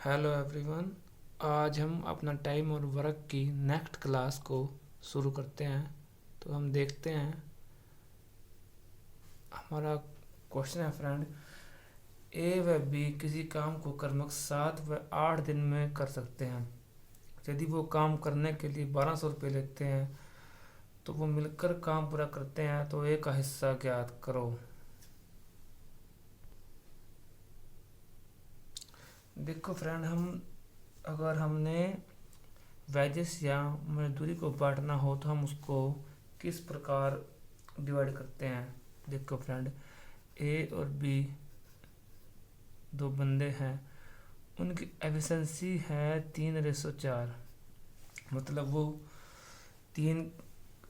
Hello everyone. आज हम अपना टाइम और वर्क की नेक्स्ट क्लास को शुरू करते हैं। तो हम देखते हैं हमारा क्वेश्चन है फ्रेंड, ए व बी किसी काम को क्रमशः 7 व 8 दिन में कर सकते हैं। यदि वो काम करने के लिए 1200 रुपये लेते हैं तो वो मिलकर काम पूरा करते हैं तो ए का हिस्सा ज्ञात करो। देखो फ्रेंड, अगर हमने वेजेस या मजदूरी को बांटना हो तो हम उसको किस प्रकार डिवाइड करते हैं। देखो फ्रेंड, ए और बी दो बंदे हैं, उनकी एफिशिएंसी है 3:4। मतलब वो 3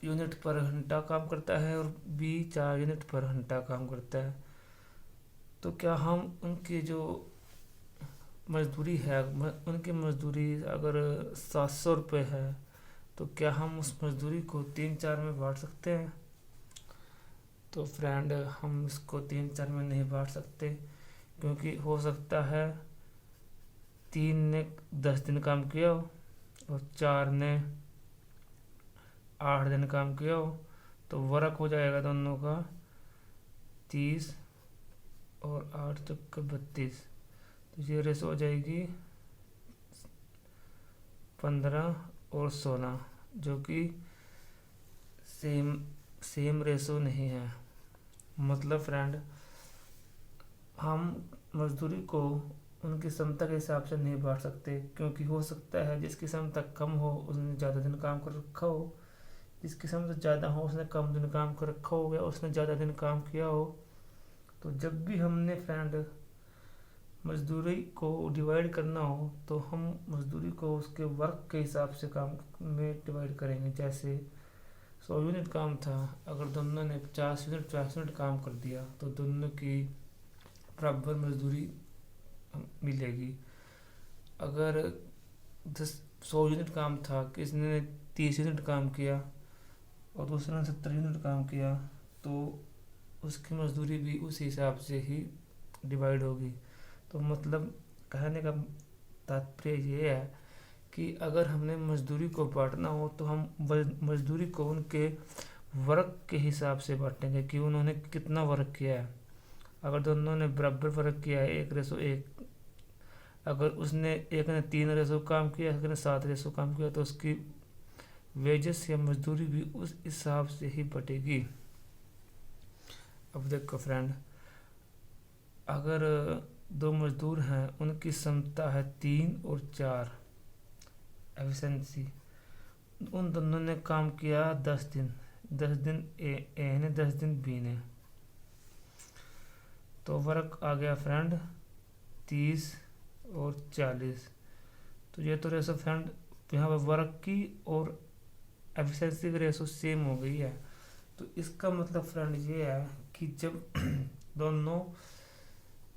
यूनिट पर घंटा काम करता है और बी 4 यूनिट पर घंटा काम करता है। तो क्या हम उनकी जो मजदूरी है, उनकी मजदूरी अगर 700 रुपये है तो क्या हम उस मजदूरी को 3-4 में बांट सकते हैं। तो फ्रेंड, हम इसको 3-4 में नहीं बांट सकते, क्योंकि हो सकता है 3 ने 10 दिन काम किया हो और 4 ने 8 दिन काम किया हो, तो वर्क हो जाएगा दोनों का 30 और 8 तक 32। तो ये रेसो हो जाएगी 15 और 16, जो कि सेम रेसो नहीं है। मतलब फ्रेंड, हम मजदूरी को उनकी क्षमता के हिसाब से नहीं बांट सकते, क्योंकि हो सकता है जिसकी क्षमता कम हो उसने ज़्यादा दिन काम कर रखा हो, जिसकी क्षमता ज़्यादा हो उसने कम दिन काम कर रखा हो या उसने ज़्यादा दिन काम किया हो। तो जब भी हमने फ्रेंड मजदूरी को डिवाइड करना हो तो हम मजदूरी को उसके वर्क के हिसाब से काम में डिवाइड करेंगे। जैसे 100 यूनिट काम था, अगर दोनों ने 50 यूनिट काम कर दिया तो दोनों की बराबर मजदूरी मिलेगी। अगर 100 यूनिट काम था, किसी ने 30 यूनिट काम किया और दूसरे ने 70 यूनिट काम किया, तो उसकी मजदूरी भी उस हिसाब से ही डिवाइड होगी। तो मतलब कहने का तात्पर्य ये है कि अगर हमने मजदूरी को बांटना हो तो हम मजदूरी को उनके वर्क के हिसाब से बांटेंगे कि उन्होंने कितना वर्क किया है। अगर दोनों ने बराबर वर्क किया है 1:1, अगर उसने एक ने 3 काम किया, एक ने 7 काम किया, तो उसकी वेजेस या मजदूरी भी उस हिसाब से ही बटेगी। अब देखो फ्रेंड, अगर दो मजदूर हैं, उनकी क्षमता है 3 और 4 एफिशिएंसी, उन दोनों ने काम किया 10 दिन। 10 दिन ए ने, 10 दिन बी ने, तो वर्क आ गया फ्रेंड 30 और 40। तो ये तो रेशो फ्रेंड यहाँ पर वर्क की और एफिशिएंसी की रेशो सेम हो गई है। तो इसका मतलब फ्रेंड ये है कि जब दोनों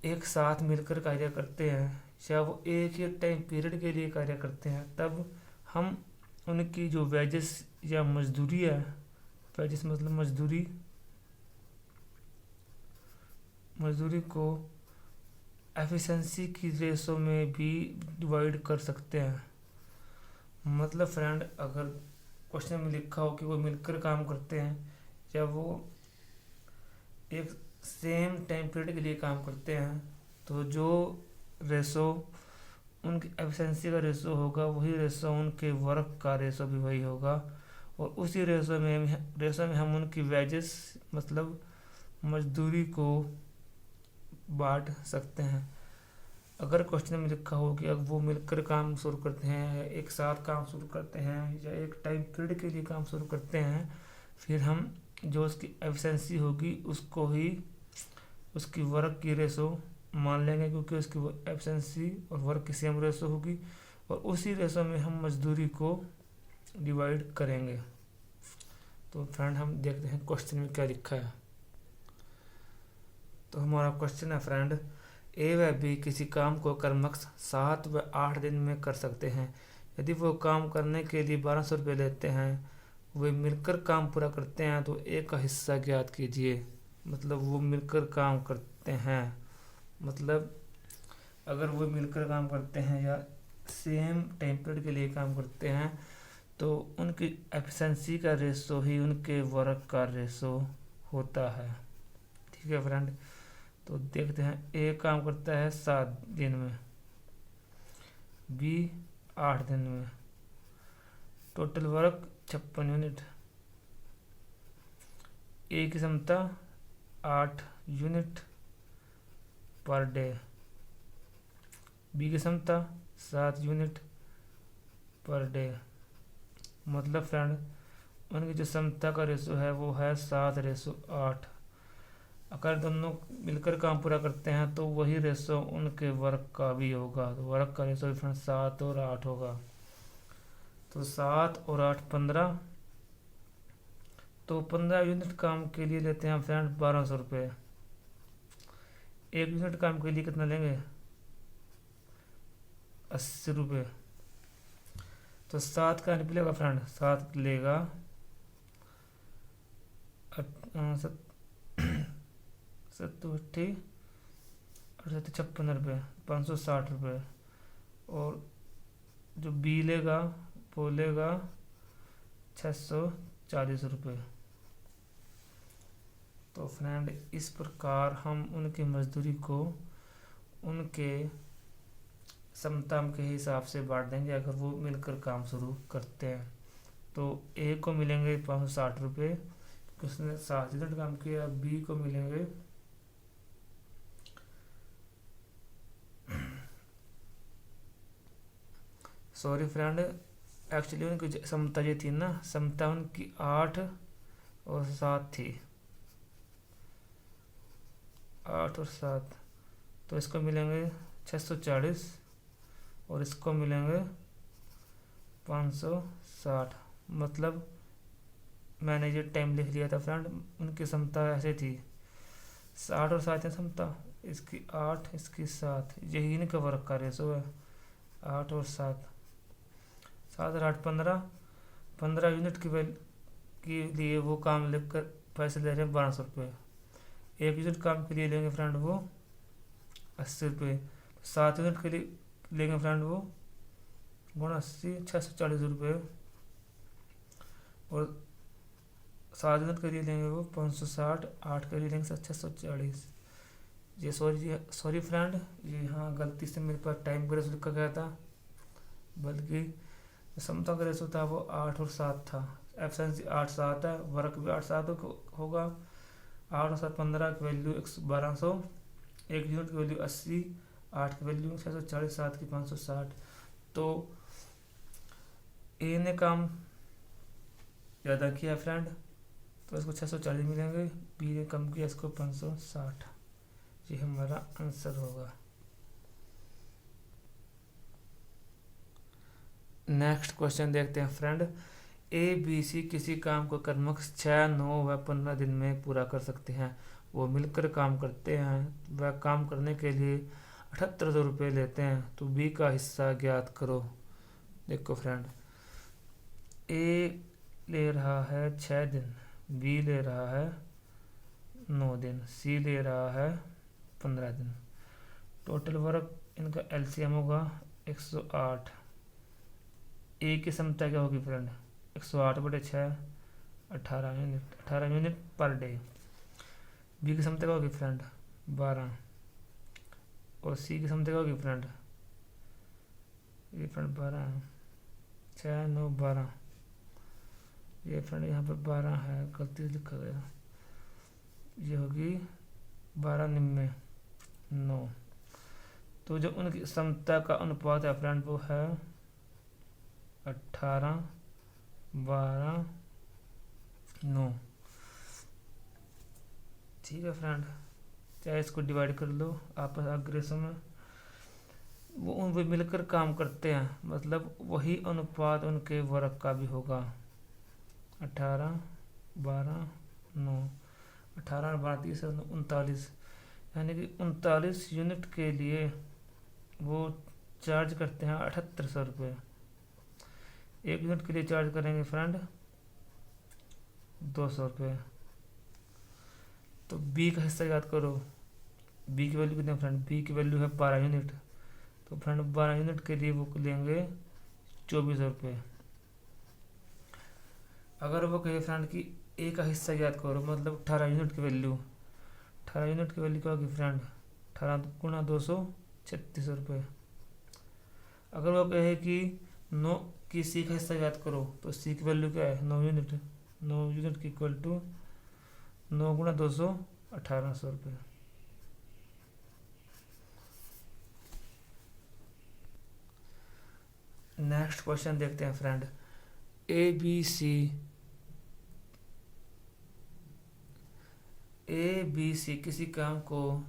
एक साथ मिलकर कार्य करते हैं या वो एक ही टाइम पीरियड के लिए कार्य करते हैं, तब हम उनकी जो वेजेस या मजदूरी है, वेजेस मतलब मजदूरी को एफिशिएंसी की रेशो में भी डिवाइड कर सकते हैं। मतलब फ्रेंड, अगर क्वेश्चन में लिखा हो कि वो मिलकर काम करते हैं या वो एक सेम टाइम पीरियड के लिए काम करते हैं, तो जो रेशो उनकी एफिशिएंसी का रेशो होगा वही रेशो उनके वर्क का रेशो भी वही होगा, और उसी रेशो में हम उनकी वेजेस मतलब मजदूरी को बांट सकते हैं। अगर क्वेश्चन में लिखा हो कि अगर वो मिलकर काम शुरू करते हैं या एक साथ काम शुरू करते हैं या एक टाइम पीरियड के लिए काम शुरू करते हैं, फिर हम जो उसकी एफिशिएंसी होगी उसको ही उसकी वर्क की रेशो मान लेंगे, क्योंकि उसकी एफिशिएंसी और वर्क की सेम रेशो होगी, और उसी रेशो में हम मजदूरी को डिवाइड करेंगे। तो फ्रेंड, हम देखते हैं क्वेश्चन में क्या लिखा है। तो हमारा क्वेश्चन है फ्रेंड, ए व बी किसी काम को क्रमशः 7 व 8 दिन में कर सकते हैं। यदि वो काम करने के लिए 1200 रुपये लेते हैं, वे मिलकर काम पूरा करते हैं, तो ए का हिस्सा ज्ञात कीजिए। मतलब वो मिलकर काम करते हैं, मतलब अगर वो मिलकर काम करते हैं या सेम टाइम पीरियड के लिए काम करते हैं तो उनकी एफिशिएंसी का रेशो ही उनके वर्क का रेशो होता है। ठीक है फ्रेंड, तो देखते हैं। ए काम करता है 7 दिन में, बी 8 दिन में, टोटल वर्क 56 यूनिट। ए की क्षमता 8 यूनिट पर डे, बी की क्षमता 7 यूनिट पर डे। मतलब फ्रेंड उनकी जो क्षमता का रेशो है वो है 7:8। अगर दोनों मिलकर काम पूरा करते हैं तो वही रेशो उनके वर्क का भी होगा। तो वर्क का रेशो फ्रेंड 7 और 8 होगा। तो 7 और 8 15। तो 15 यूनिट काम के लिए लेते हैं फ्रेंड 1200 रुपये। 1 यूनिट काम के लिए कितना लेंगे? 80 रुपये। तो 7 का निकलेगा फ्रेंड, 7 लेगा 7 56 रुपये, 560 रुपये। और जो बी लेगा वो लेगा 640 रुपये। तो फ्रेंड इस प्रकार हम उनकी मजदूरी को उनके क्षमता के हिसाब से बांट देंगे अगर वो मिलकर काम शुरू करते हैं। तो ए को मिलेंगे 560 रुपये, उसने 7 यूनिट काम किया। बी को मिलेंगे सॉरी फ्रेंड, एक्चुअली उनकी क्षमता ये थी ना, क्षमता उनकी 8 और 7 थी, 8 और 7। तो इसको मिलेंगे 640 और इसको मिलेंगे 560। मतलब मैंने ये टाइम लिख लिया था फ्रेंड, उनकी क्षमता ऐसे थी 60 और 7 है क्षमता, इसकी 8 इसकी 7, यही इनका वर्क का रेशो है 8 और 7। 7 और 8 15 यूनिट के लिए वो काम लेकर पैसे ले रहे हैं 1200 रुपये। 1 यूनिट काम के लिए लेंगे फ्रेंड वो 80 रुपये। 7 यूनिट के लिए लेंगे फ्रेंड वो 80 640 रुपये। और 7 यूनिट के लिए लेंगे वो 560, 8 के लिए लेंगे 640। ये सॉरी फ्रेंड, ये हाँ गलती से मेरे पास टाइम का रेशो लिखा गया था, बल्कि क्षमता का रेशो था वो 8 और 7 था। एफिशिएंसी 8 7 है, वर्क भी 8 7 होगा। 8 और 7 15 की वैल्यू 1200, 1 यूनिट की वैल्यू 80, 8 की वैल्यू 640, 7 की 560। तो ए ने काम ज़्यादा किया फ्रेंड तो इसको 640 मिलेंगे, बी ने कम किया इसको 560। ये हमारा आंसर होगा। नेक्स्ट क्वेश्चन देखते हैं फ्रेंड। ए बी सी किसी काम को क्रमशः 6, 9 व 15 दिन में पूरा कर सकते हैं। वो मिलकर काम करते हैं, वह काम करने के लिए 7800 रुपये लेते हैं। तो बी का हिस्सा ज्ञात करो। देखो फ्रेंड, ए ले रहा है 6 दिन, बी ले रहा है 9 दिन, सी ले रहा है 15 दिन। टोटल वर्क इनका एलसीएम होगा 108। ए की क्षमता क्या होगी friend? 108/6 18 unit per day. B की क्षमता क्या होगी फ्रेंड? 12। और सी की क्षमता क्या होगी फ्रेंड? ये फ्रेंड 12 है, 6 9 12। ये फ्रेंड यहाँ पर 12 है, गलती से लिखा गया। ये होगी 12 निम्न 9। तो जो उनकी क्षमता का अनुपात है फ्रेंड वो है 18 12 9। ठीक है फ्रेंड, चाहे इसको डिवाइड कर लो आपस अग्रेसों में। वो मिलकर काम करते हैं, मतलब वही अनुपात उनके वर्क का भी होगा 18 12 9। 18 12 30 39, यानी कि 39 यूनिट के लिए वो चार्ज करते हैं 7800 रुपये। 1 यूनिट के लिए चार्ज करेंगे फ्रेंड 200 रुपये। तो बी का हिस्सा याद करो। बी की वैल्यू कितनी है फ्रेंड? बी की वैल्यू है 12 यूनिट। तो फ्रेंड 12 यूनिट के लिए वो लेंगे 24 रुपये। अगर वो कहे फ्रेंड कि ए का हिस्सा याद करो, मतलब 18 यूनिट की वैल्यू, 18 यूनिट की वैल्यू क्या होगी फ्रेंड, 18 गुणा 200 36 रुपये। अगर वो कहे कि 9 की सी का हिस्सा याद करो, तो सी की वैल्यू क्या है 9 यूनिट, 9 यूनिट की इक्वल टू 9 गुणा 200 1800 रुपये। नेक्स्ट क्वेश्चन देखते हैं फ्रेंड। ए बी सी किसी काम को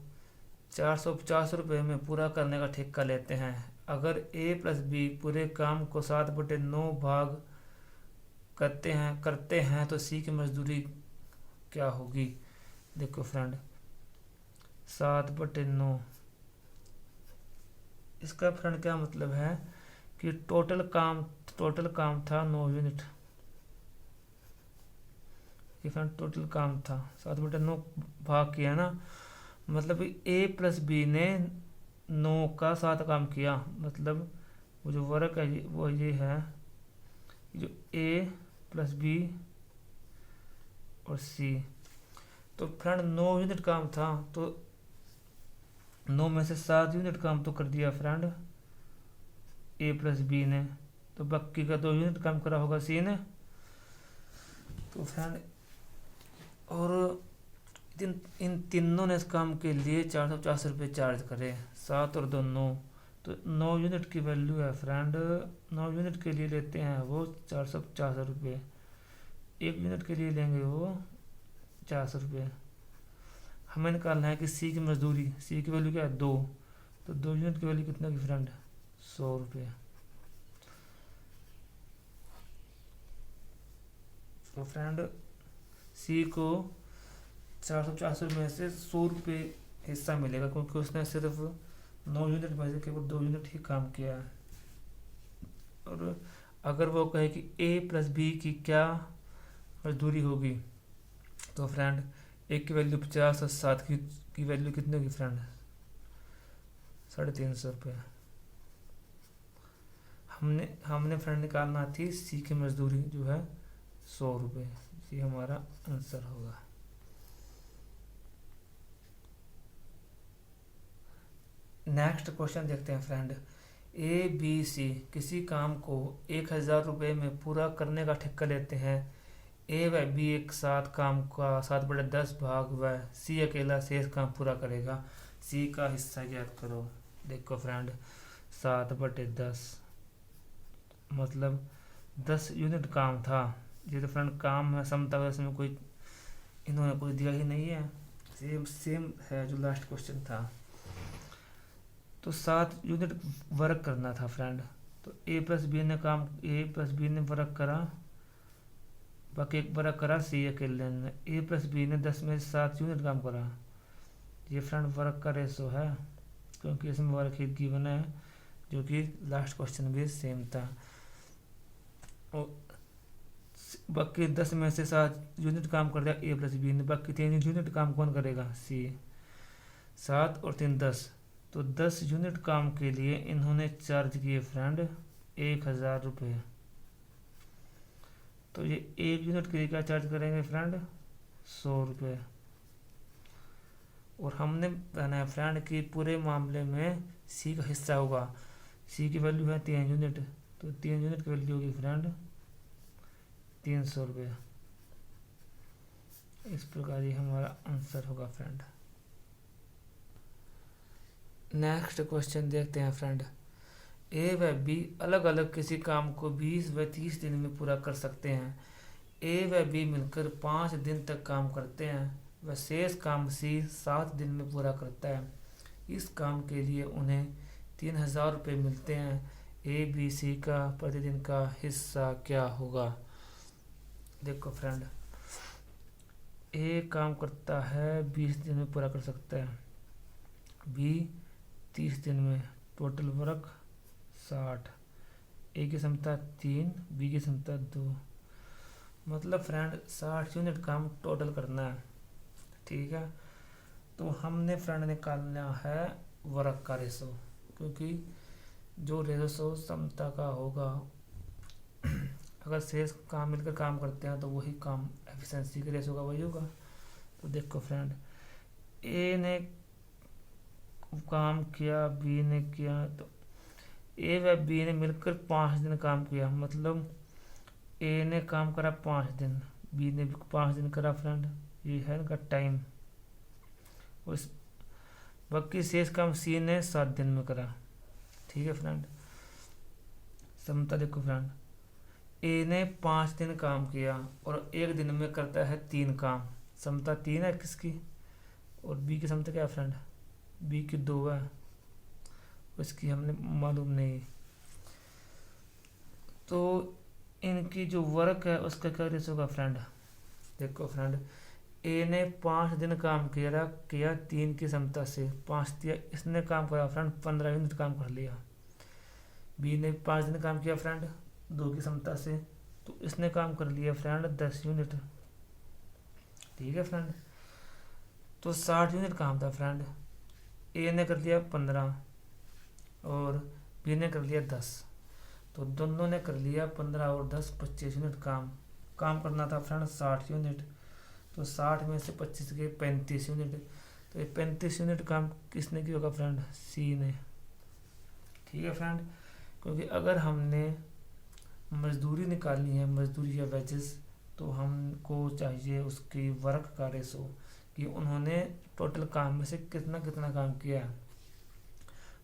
450 रुपये में पूरा करने का ठेका लेते हैं। अगर ए प्लस बी पूरे काम को 7/9 भाग करते हैं तो सी की मजदूरी क्या होगी। देखो फ्रेंड 7/9, इसका फ्रेंड क्या मतलब है कि टोटल काम था 9 यूनिट। ये फ्रेंड टोटल काम था 7/9 भाग किया ना, मतलब ए प्लस बी ने 9 का 7 काम किया, मतलब वो जो वर्क है वो ये है, जो ए प्लस बी और सी। तो फ्रेंड 9 यूनिट काम था, तो 9 में से 7 यूनिट काम तो कर दिया फ्रेंड ए प्लस बी ने, तो बाकी का 2 यूनिट काम करा होगा सी ने। तो फ्रेंड और इन तीनों ने इस काम के लिए 450 रुपये चार्ज करे, 7 और 2 9, तो 9 यूनिट की वैल्यू है फ्रेंड, 9 यूनिट के लिए लेते हैं वो 450 रुपये, 1 यूनिट के लिए लेंगे वो 400 रुपये। हमें निकालना है कि सी की मजदूरी, सी की वैल्यू क्या है 2, तो 2 यूनिट की वैल्यू कितना की फ्रेंड 100 रुपये। तो फ्रेंड सी को 450 में से 100 रुपये हिस्सा मिलेगा, क्योंकि उसने सिर्फ 9 यूनिट में से केवल 2 यूनिट ही काम किया है। और अगर वो कहे कि ए प्लस बी की क्या मजदूरी होगी, तो फ्रेंड एक की वैल्यू 50 और 7 की वैल्यू कितनी होगी फ्रेंड 350 रुपये। हमने फ्रेंड निकालना थी सी की मजदूरी जो है 100 रुपये, ये हमारा आंसर होगा। नेक्स्ट क्वेश्चन देखते हैं फ्रेंड। ए बी सी किसी काम को 1000 रुपये में पूरा करने का ठेका लेते हैं। ए व बी एक साथ काम का 7/10 भाग व सी अकेला शेष काम पूरा करेगा। सी का हिस्सा ज्ञात करो। देखो फ्रेंड 7/10 मतलब 10 यूनिट काम था। ये तो फ्रेंड काम है समता है, इसमें कोई इन्होंने कोई दिया ही नहीं है, सेम है जो लास्ट क्वेश्चन था। तो 7 यूनिट वर्क करना था फ्रेंड, तो ए प्लस बी ने वर्क करा, बाकी एक वर्क करा सी अकेले ने। ए प्लस बी ने 10 में 7 यूनिट काम करा। ये फ्रेंड वर्क का रेशो है, क्योंकि इसमें वर्क ही गिवन है, जो कि लास्ट क्वेश्चन भी सेम था। और बाकी 10 में से 7 यूनिट काम कर दिया ए प्लस बी ने, बाकी 3 यूनिट काम कौन करेगा सी। 7 और 3 10, तो 10 यूनिट काम के लिए इन्होंने चार्ज किए फ्रेंड 1000 रुपये। तो ये 1 यूनिट के लिए क्या चार्ज करेंगे फ्रेंड 100 रुपये। और हमने कहना है फ्रेंड कि पूरे मामले में सी का हिस्सा होगा। सी की वैल्यू है 3 यूनिट, तो 3 यूनिट की वैल्यू होगी फ्रेंड 300 रुपये। इस प्रकार ये हमारा आंसर होगा फ्रेंड। नेक्स्ट क्वेश्चन देखते हैं फ्रेंड। ए व बी अलग अलग किसी काम को 20 व 30 दिन में पूरा कर सकते हैं। ए व बी मिलकर 5 दिन तक काम करते हैं व शेष काम सी 7 दिन में पूरा करता है। इस काम के लिए उन्हें 3000 रुपये मिलते हैं। ए बी सी का प्रतिदिन का हिस्सा क्या होगा। देखो फ्रेंड ए काम करता है 20 दिन में पूरा कर सकता है, बी 30 दिन में, टोटल वर्क 60, ए की क्षमता 3, बी की क्षमता 2, मतलब फ्रेंड 60 यूनिट काम टोटल करना है। ठीक है, तो हमने फ्रेंड निकालना है वर्क का रेशो, क्योंकि जो रेशो समता का होगा। अगर शेष काम मिलकर काम करते हैं तो वही काम एफिशिएंसी के रेशो का वही होगा। तो देखो फ्रेंड, ए ने काम किया, बी ने किया, तो ए व बी ने मिलकर 5 दिन काम किया, मतलब ए ने काम करा 5 दिन, बी ने भी 5 दिन करा फ्रेंड, ये है इनका टाइम। उस बाकी शेष काम सी ने 7 दिन में करा। ठीक है फ्रेंड, समता देखो फ्रेंड, ए ने 5 दिन काम किया और एक दिन में करता है 3 काम, समता 3 है किसकी, और बी की समता क्या है फ्रेंड, बी की 2 है, उसकी हमने मालूम नहीं। तो इनकी जो वर्क है उसका क्या रेशो होगा फ्रेंड, देखो फ्रेंड, ए ने 5 दिन काम किया 3 की क्षमता से, 5 दिया, इसने काम करा फ्रेंड 15 यूनिट काम कर लिया। बी ने 5 दिन काम किया फ्रेंड 2 की क्षमता से, तो इसने काम कर लिया फ्रेंड 10 यूनिट। ठीक है फ्रेंड, तो 60 यूनिट काम था फ्रेंड, ए ने कर लिया 15 और बी ने कर लिया 10, तो दोनों ने कर लिया 15 और 10 25 यूनिट काम करना था फ्रेंड 60 यूनिट। तो 60 में से 25 के 35 यूनिट, तो ये 35 यूनिट काम किसने किया होगा फ्रेंड, सी ने। ठीक है फ्रेंड, क्योंकि अगर हमने मजदूरी निकालनी है, मजदूरी या वेजेस, तो हमको चाहिए उसकी वर्क का रेशो, कि उन्होंने टोटल काम में से कितना कितना काम किया।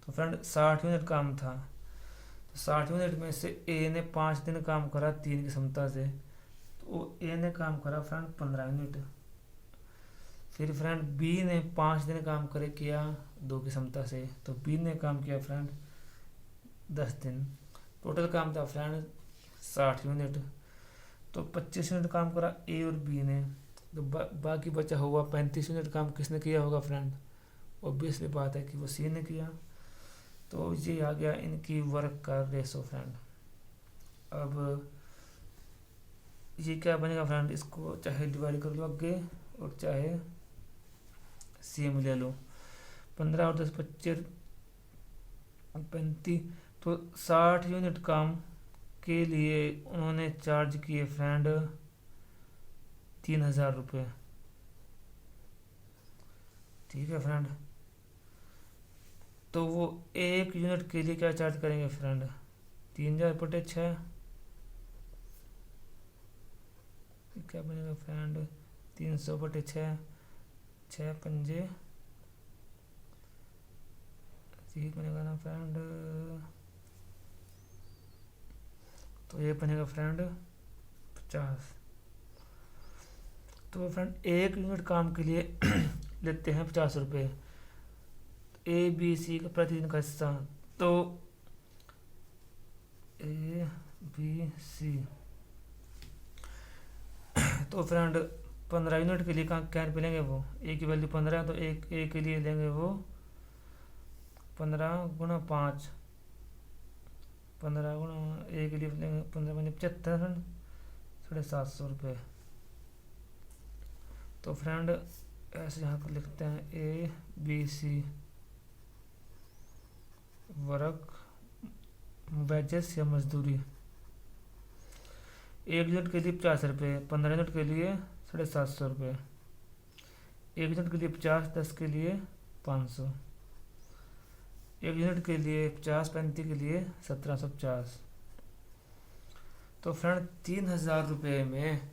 तो फ्रेंड 60 यूनिट काम था, तो 60 यूनिट में से ए ने 5 दिन काम करा 3 की क्षमता से, तो ए ने काम करा फ्रेंड 15 यूनिट। फिर फ्रेंड बी ने 5 दिन काम किया 2 की क्षमता से, तो बी ने काम किया फ्रेंड 10 दिन, टोटल काम था फ्रेंड 60 यूनिट। तो 25 यूनिट काम करा ए और बी ने, तो बाकी बचा हुआ 35 यूनिट काम किसने किया होगा फ्रेंड, ऑब्वियसली बात है कि वो सी ने किया। तो ये आ गया इनकी वर्क का रेशो फ्रेंड। अब ये क्या बनेगा फ्रेंड, इसको चाहे डिवाइड कर लो आगे और चाहे सेम ले लो, 15 और 10 25 35, तो 60 यूनिट काम के लिए उन्होंने चार्ज किए फ्रेंड 3000 रुपये। ठीक है फ्रेंड, तो वो एक यूनिट के लिए क्या चार्ज करेंगे फ्रेंड, 3000/6, क्या बनेगा फ्रेंड, 300/6, 6 पंजे, यही बनेगा ना फ्रेंड, तो ये बनेगा फ्रेंड 50। तो फ्रेंड एक यूनिट काम के लिए लेते हैं 50 रुपये, ए बी सी का प्रतिदिन का हिस्सा, तो ए बी सी, तो फ्रेंड 15 यूनिट के लिए क्या रुपये लेंगे, वो ए की वैल्यू 15 है, तो एक ए के लिए लेंगे वो 15 गुणा 5, 15 गुणा ए के लिए लेंगे 15 75 फ्रेंड 750 रुपये। तो फ्रेंड ऐसे यहाँ पर लिखते हैं A B C work wages या मजदूरी, 1 यूनिट के लिए 50 रुपये, 15 यूनिट के लिए 750 रुपये, 1 यूनिट के लिए 50, 10 के लिए 500, 1 यूनिट के लिए 50, 35 के लिए 1750। तो फ्रेंड 3000 रुपये में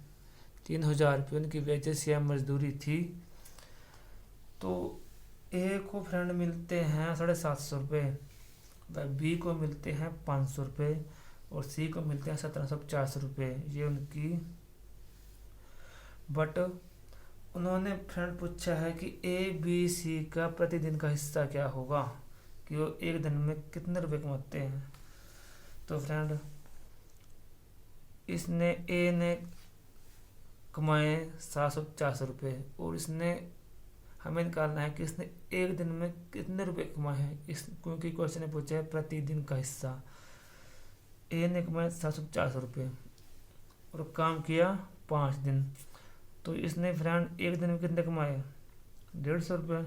3000 रुपये उनकी वेजेस या मजदूरी थी। तो ए को फ्रेंड मिलते हैं 750 रुपये, बी को मिलते हैं 500 रुपये और सी को मिलते हैं 1750 रुपये, ये उनकी। बट उन्होंने फ्रेंड पूछा है कि ए बी सी का प्रतिदिन का हिस्सा क्या होगा, कि वो एक दिन में कितने रुपए कमाते हैं। तो फ्रेंड इसने ए ने कमाए 750 रुपये और इसने हमें निकालना है कि इसने एक दिन में कितने रुपए कमाए हैं, इस क्योंकि क्वेश्चन ने पूछा है प्रतिदिन का हिस्सा। ए ने कमाए 750 रुपये और काम किया 5 दिन, तो इसने फ्रेंड एक दिन में कितने कमाए 150 रुपये।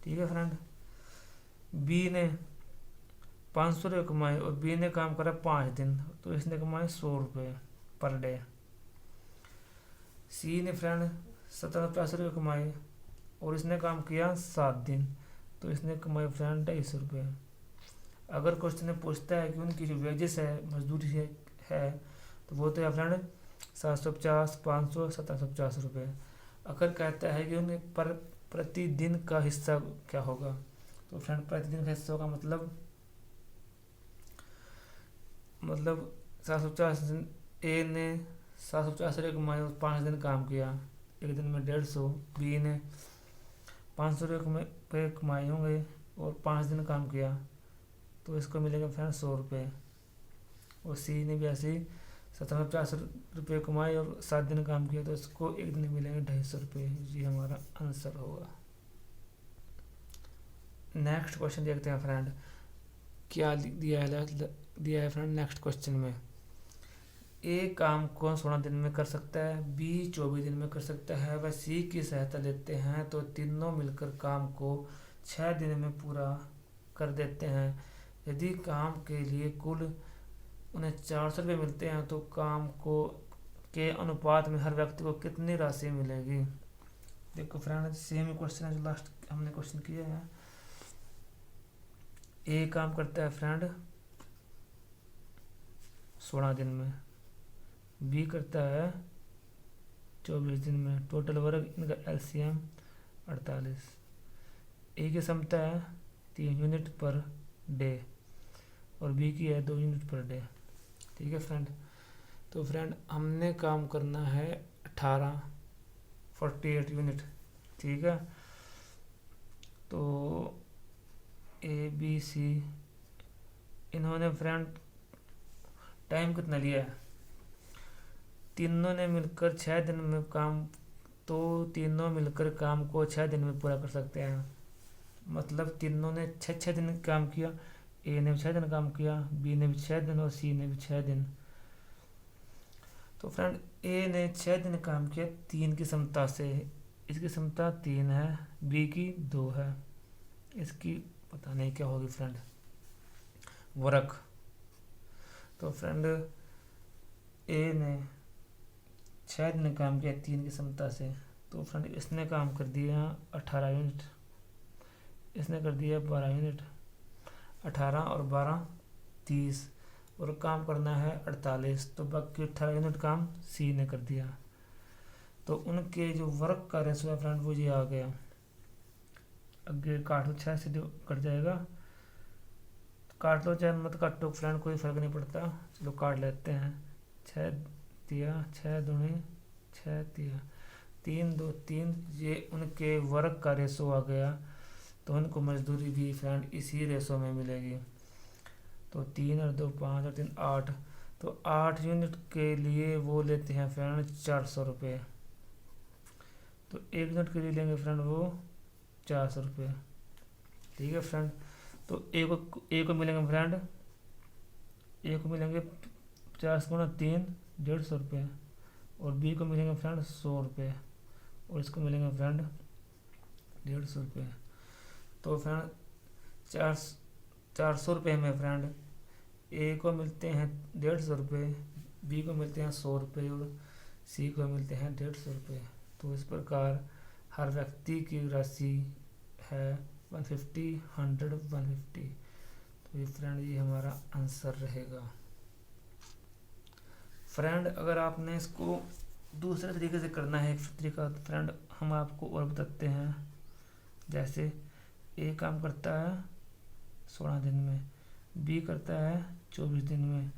ठीक है फ्रेंड, बी ने 500 रुपये कमाए और बी ने काम करा 5 दिन, तो इसने कमाए 100 रुपये पर डे। सी ने फ्रेंड 750 रुपये कमाए और इसने काम किया 7 दिन, तो इसने कमाए फ्रेंड 250 रुपये। अगर क्वेश्चन में पूछता है कि उनकी जो वेजेस है, मजदूरी है तो वो तो है फ्रेंड 750, 500, 750 रुपये। अगर कहता है कि उनके पर प्रतिदिन का हिस्सा क्या होगा, तो फ्रेंड प्रतिदिन का हिस्सा होगा मतलब 750 दिन। ए ने 750 रुपये कमाए और 5 दिन काम किया, एक दिन में 150। बी ने 500 रुपये कमाए होंगे और 5 दिन काम किया, तो इसको मिलेगा फ्रेंड 100 रुपये। और सी ने भी ऐसे ही 750 रुपये कमाए और 7 दिन काम किया, तो इसको एक दिन मिलेंगे 250 रुपये। ये हमारा आंसर होगा। नेक्स्ट क्वेश्चन देखते हैं फ्रेंड, क्या दिया है फ्रेंड नेक्स्ट क्वेश्चन में। ए काम को 16 दिन में कर सकता है, बी 24 दिन में कर सकता है, वह सी की सहायता लेते हैं तो तीनों मिलकर काम को 6 दिन में पूरा कर देते हैं। यदि काम के लिए कुल उन्हें 400 रुपये मिलते हैं तो काम को के अनुपात में हर व्यक्ति को कितनी राशि मिलेगी। देखो फ्रेंड सेम क्वेश्चन है जो लास्ट हमने क्वेश्चन किया है। ए काम करता है फ्रेंड 16 दिन में, बी करता है 24 दिन में, टोटल वर्क इनका एलसीएम 48। ए की क्षमता है 3 यूनिट पर डे और बी की है 2 यूनिट पर डे। ठीक है फ्रेंड, तो फ्रेंड हमने काम करना है 48 यूनिट। ठीक है, तो ए बी सी इन्होंने फ्रेंड टाइम कितना लिया है, तीनों ने मिलकर 6 दिन में काम, तो तीनों मिलकर काम को 6 दिन में पूरा कर सकते हैं। मतलब तीनों ने 6 दिन काम किया, ए ने भी 6 दिन काम किया, बी ने भी 6 दिन और सी ने भी 6 दिन। तो फ्रेंड ए ने 6 दिन काम किया 3 की क्षमता से, इसकी क्षमता 3 है, बी की 2 है, इसकी पता नहीं क्या होगी फ्रेंड वर्क। तो फ्रेंड ए ने 6 दिन काम किया 3 की क्षमता से, तो फ्रेंड इसने काम कर दिया 18 यूनिट, इसने कर दिया 12 यूनिट, 18 और 12 30, और काम करना है 48, तो बाकी 18 यूनिट काम सी ने कर दिया। तो उनके जो वर्क का रेशो है फ्रेंड वो ये आ गया। आगे काट लो, 6 से कट जाएगा, काट लो चाहे मत काटो फ्रेंड, कोई फर्क नहीं पड़ता। चलो काट लेते हैं, 6 दिया, 6 दूनी 6 दिया, 3 2 3, ये उनके वर्क का रेशो आ गया। तो उनको मजदूरी भी फ्रेंड इसी रेशो में मिलेगी। तो 3 और 2 5 और 3 8, तो 8 यूनिट के लिए वो लेते हैं फ्रेंड 400 रुपये। तो 1 यूनिट के लिए लेंगे फ्रेंड वो 400 रुपये। ठीक है फ्रेंड, तो ए को मिलेंगे फ्रेंड, ए को मिलेंगे 50 गुना 3 150 रुपये, और बी को मिलेंगे फ्रेंड 100 रुपये, और इसको मिलेंगे फ्रेंड 150 रुपये। तो फ्रेंड 400 रुपये में फ्रेंड ए को मिलते हैं 150 रुपये, बी को मिलते हैं 100 रुपये और सी को मिलते हैं 150 रुपये। तो इस प्रकार हर व्यक्ति की राशि है 150 100 150। तो ये फ्रेंड ये हमारा आंसर रहेगा। फ्रेंड अगर आपने इसको दूसरे तरीके से करना है, एक तरीका फ्रेंड हम आपको और बताते हैं। जैसे ए काम करता है 16 दिन में, बी करता है 24 दिन में,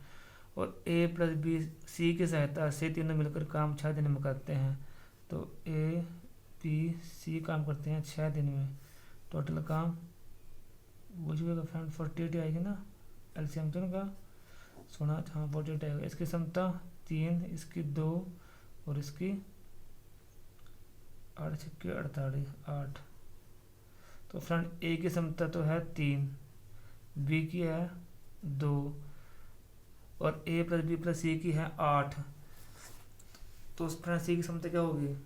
और ए प्लस बी सी की सहायता से तीनों मिलकर काम 6 दिन में करते हैं। तो ए बी सी काम करते हैं 6 दिन में, टोटल काम वो जो फ्रेंड 48 आएगी ना, एलसीएम तो का 16, हाँ 48 आएगा। इसकी क्षमता 3, इसकी 2 और इसकी 8 छक्के 48 8। तो फ्रेंड ए की क्षमता तो है 3, बी की है 2 और ए प्लस बी प्लस सी की है 8। तो फ्रेंड सी की क्षमता क्या होगी,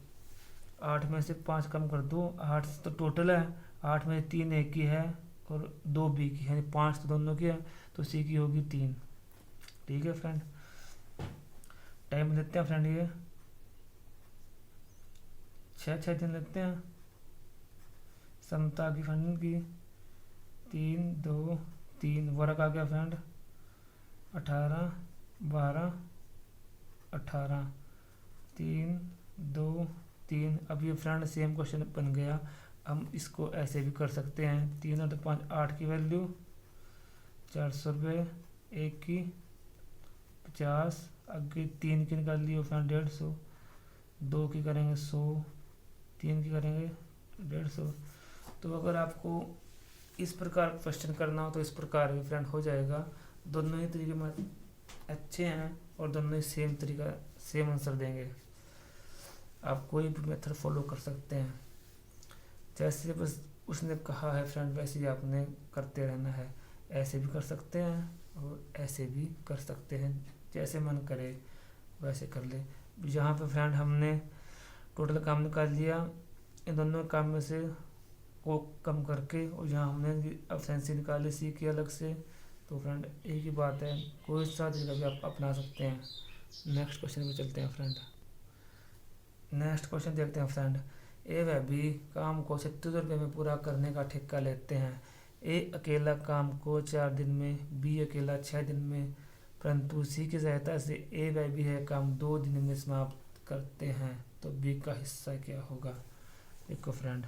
8 में से 5 कम कर दो, 8 तो टोटल है, 8 में से 3 ए की है और 2 बी की, यानी 5 तो दोनों की है, तो सी की होगी 3। ठीक है फ्रेंड, टाइम लेते हैं फ्रेंड, ये 6 दिन लेते हैं। समता की फ्रेंड की 3 2 3, वर्क आ गया फ्रेंड 18 12 18, 3 2 3। अब ये फ्रेंड सेम क्वेश्चन बन गया। हम इसको ऐसे भी कर सकते हैं, 3 और 5 8 की वैल्यू 400 रुपये, 1 की 50, आगे 3 की निकाल ली फ्रेंड 150, 2 की करेंगे 100, 3 की करेंगे 150। तो अगर आपको इस प्रकार क्वेश्चन करना हो तो इस प्रकार भी फ्रेंड हो जाएगा। दोनों ही तरीके में अच्छे हैं और दोनों ही सेम तरीका सेम आंसर देंगे। आप कोई भी मेथड फॉलो कर सकते हैं, जैसे बस उसने कहा है फ्रेंड वैसे ही आपने करते रहना है। ऐसे भी कर सकते हैं और ऐसे भी कर सकते हैं, जैसे मन करे वैसे कर ले। यहाँ पे फ्रेंड हमने टोटल काम निकाल लिया इन दोनों काम में से को कम करके, और यहाँ हमने एफिशिएंसी निकाली सी की अलग से। तो फ्रेंड एक ही बात है, कोई सा तरीका भी आप अपना सकते हैं। नेक्स्ट क्वेश्चन में चलते हैं फ्रेंड। नेक्स्ट क्वेश्चन देखते हैं फ्रेंड। ए व बी काम को 36 रुपये में पूरा करने का ठेका लेते हैं। ए अकेला काम को 4 दिन में, बी अकेला 6 दिन में, परंतु सी की सहायता से ए व बी है काम 2 दिन में समाप्त करते हैं। तो बी का हिस्सा क्या होगा? देखो फ्रेंड,